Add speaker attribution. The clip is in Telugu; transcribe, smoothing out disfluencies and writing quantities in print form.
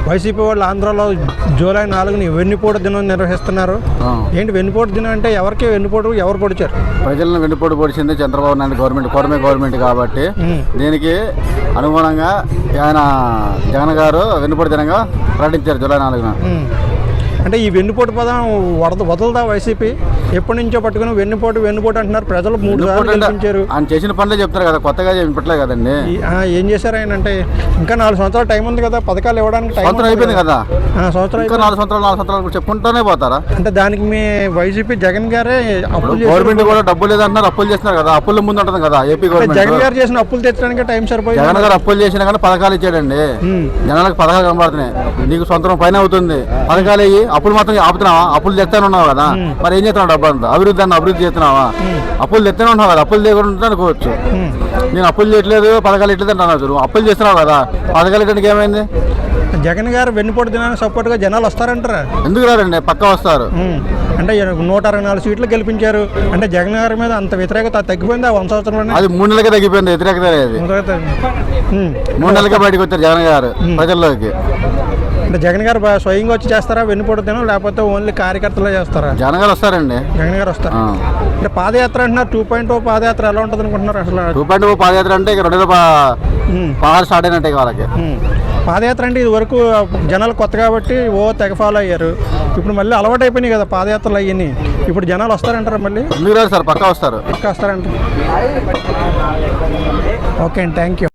Speaker 1: వైసీపీ వాళ్ళు ఆంధ్రాలో జూలై 4ని వెన్నుపోటు దినం నిర్వహిస్తున్నారు. ఏంటి వెన్నుపోటు దినం అంటే? ఎవరికి వెన్నుపోటు, ఎవరు పొడిచారు?
Speaker 2: ప్రజలను వెన్నుపోటు పొడిచింది చంద్రబాబు నాయుడు గవర్నమెంట్ కాబట్టి దీనికి అనుగుణంగా ఆయన జగన్ గారు వెన్నుపోటు దినంగా ప్రకటించారు జూలై 4న.
Speaker 1: అంటే ఈ వెన్నుపోటు పదం వదలదా వైసీపీ? ఎప్పటి నుంచో పట్టుకుని వెన్నుపోటు అంటున్నారు. ప్రజలు 3 సార్లు గెలిపించారు.
Speaker 2: ఆయన చేసిన పనులే చెప్తారు కదా, కొత్తగా చెప్పట్లేదు కదండి.
Speaker 1: ఏం చేశారు ఆయన అంటే? ఇంకా 4 సంవత్సరాలు టైం ఉంది కదా పథకాలు ఇవ్వడానికి.
Speaker 2: సంవత్సరం అయిపోయింది కదా,
Speaker 1: సంవత్సరం
Speaker 2: 4 సంవత్సరాలు చెప్పుకుంటూనే పోతారా?
Speaker 1: అంటే దానికి మీ వైసీపీ జగన్ గారే
Speaker 2: గవర్నమెంట్ కూడా డబ్బులు లేదంటున్నారు, అప్పులు చేస్తున్నారు కదా. అప్పుల ముందు ఉంటుంది కదా ఏపీ గవర్నమెంట్.
Speaker 1: జగన్ గారు చేసిన అప్పులు తెచ్చడానికి టైం సరిపోయింది.
Speaker 2: జగన్ గారు అప్పులు చేసినా కానీ పథకాలు ఇచ్చాడండి. జనాలకు పథకాలు కనబడుతున్నాయి. నీకు సొంతం పైన అవుతుంది, పథకాలు అయ్యి అప్పులు మాత్రం ఆపుతున్నావా? అప్పులు తెస్తానే ఉన్నావు కదా, మరి ఏం చేస్తున్నావు? డబ్బు అంతా అభివృద్ధి చేస్తున్నావా? అప్పులు తెస్తానే ఉన్నావు కదా, అప్పులు లేకుండా అనుకోవచ్చు. నేను అప్పులు చేయట్లేదు, పథకాలు ఇట్లేదు అంటున్నావు. అప్పులు చేస్తున్నావు కదా, పథకాలు ఇట్టడానికి ఏమైంది?
Speaker 1: జగన్ గారు వెన్నుపోటు దినానికి సపోర్ట్గా జనాలు వస్తారంటారా?
Speaker 2: ఎందుకు రారండి, పక్కా వస్తారు.
Speaker 1: అంటే 164 సీట్లు గెలిపించారు అంటే జగన్ గారి మీద అంత వ్యతిరేకత తగ్గిపోయింది ఆ 1 సంవత్సరంలోనే?
Speaker 2: అది 3 నెలలకే తగ్గిపోయింది వ్యతిరేకత. 3 నెలలకే బయటకు వచ్చారు జగన్ గారు ప్రజల్లోకి.
Speaker 1: అంటే జగన్ గారు స్వయంగా వచ్చి చేస్తారా వెన్నుపోటు దినం, లేకపోతే ఓన్లీ కార్యకర్తలు చేస్తారా?
Speaker 2: జగన్ గారు వస్తారండి.
Speaker 1: జగన్ గారు వస్తారు. అంటే పాదయాత్ర అంటున్నారు, 2.0 పాదయాత్ర ఎలా ఉంటుంది అనుకుంటున్నారు అసలు?
Speaker 2: 2.0 పాదయాత్ర అంటే 2016 స్టార్ట్ అయినట్టే వాళ్ళకి.
Speaker 1: పాదయాత్ర అంటే ఇది వరకు జనాలు కొత్త కాబట్టి తెగ ఫాలో అయ్యారు. ఇప్పుడు మళ్ళీ అలవాటు అయిపోయినాయి కదా పాదయాత్రలు అయ్యి. ఇప్పుడు జనాలు వస్తారంటారా మళ్ళీ?
Speaker 2: ఎందుకు రాదు సార్, పక్కా వస్తారు.
Speaker 1: పక్కా వస్తారంటారు. ఓకే అండి, థ్యాంక్ యూ.